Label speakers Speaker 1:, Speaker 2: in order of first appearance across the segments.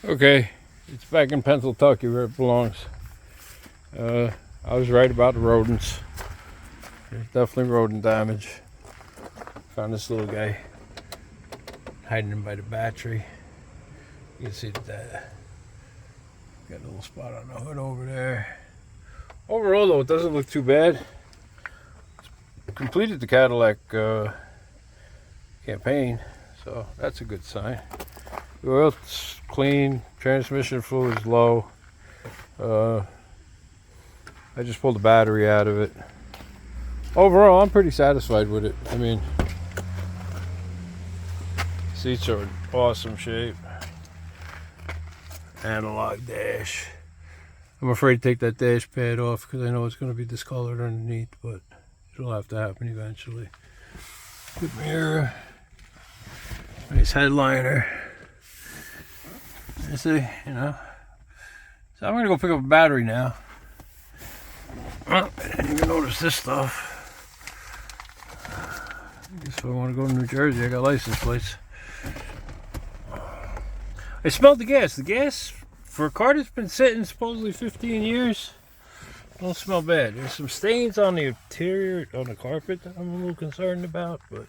Speaker 1: Okay, it's back in Pennsylvania where it belongs. I was right about the rodents. There's definitely rodent damage. Found this little guy hiding in by the battery. You can see that got a little spot on the hood over there. Overall though, it doesn't look too bad. Completed the Cadillac campaign, so that's a good sign. The oil's clean, transmission fluid's low. I just pulled the battery out of it. Overall, I'm pretty satisfied with it. I mean, seats are in awesome shape. Analog dash. I'm afraid to take that dash pad off because I know it's going to be discolored underneath, but it'll have to happen eventually. Good mirror. Nice headliner. You see, you know. So I'm going to go pick up a battery now. Oh, I didn't even notice this stuff. I guess if I want to go to New Jersey, I got license plates. I smelled the gas. The gas for a car that's been sitting supposedly 15 years don't smell bad. There's some stains on the interior, on the carpet that I'm a little concerned about, but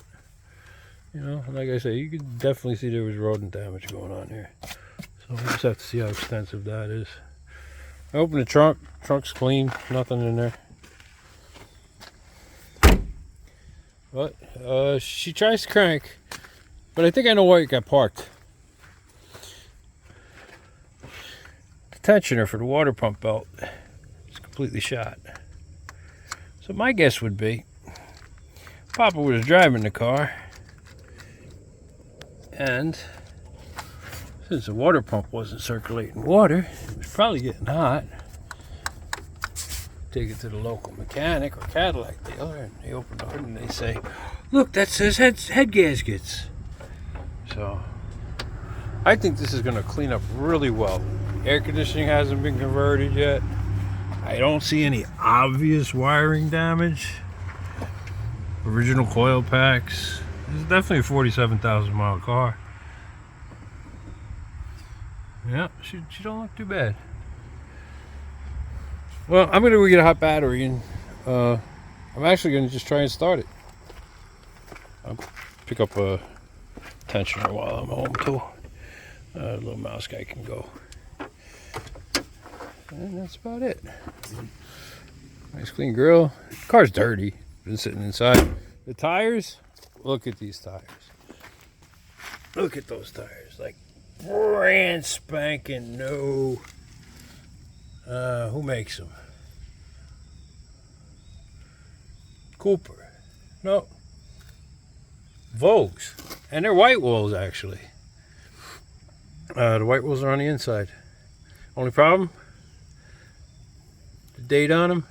Speaker 1: you know, like I say, you can definitely see there was rodent damage going on here. So we'll just have to see how extensive that is. I opened the trunk. Trunk's clean. Nothing in there. But she tries to crank, but I think I know why it got parked. The tensioner for the water pump belt is completely shot. So my guess would be Papa was driving the car, and since the water pump wasn't circulating water, it was probably getting hot. Take it to the local mechanic or Cadillac dealer, and they open the hood and they say, "Look, that says head gaskets." So I think this is going to clean up really well. Air conditioning hasn't been converted yet. I don't see any obvious wiring damage. Original coil packs. This is definitely a 47,000 mile car. Yeah, she don't look too bad. Well, I'm going to go get a hot battery, and I'm actually going to just try and start it. I'll pick up a tensioner while I'm home too. The little mouse guy can go. And that's about it. Nice clean grill. The car's dirty. Been sitting inside. The tires, look at these tires. Look at those tires. Like brand spanking new. Who makes them? Cooper. No. Vogues. And they're white walls, actually. The white walls are on the inside. Only problem? The date on them?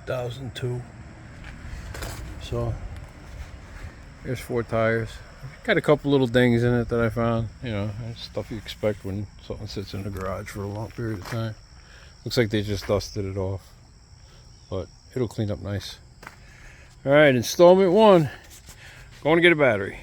Speaker 1: 2002. So, here's 4 tires. Got a couple little dings in it that I found. You know, stuff you expect when something sits in the garage for a long period of time. Looks like they just dusted it off, but it'll clean up nice. All right, installment 1. Going to get a battery.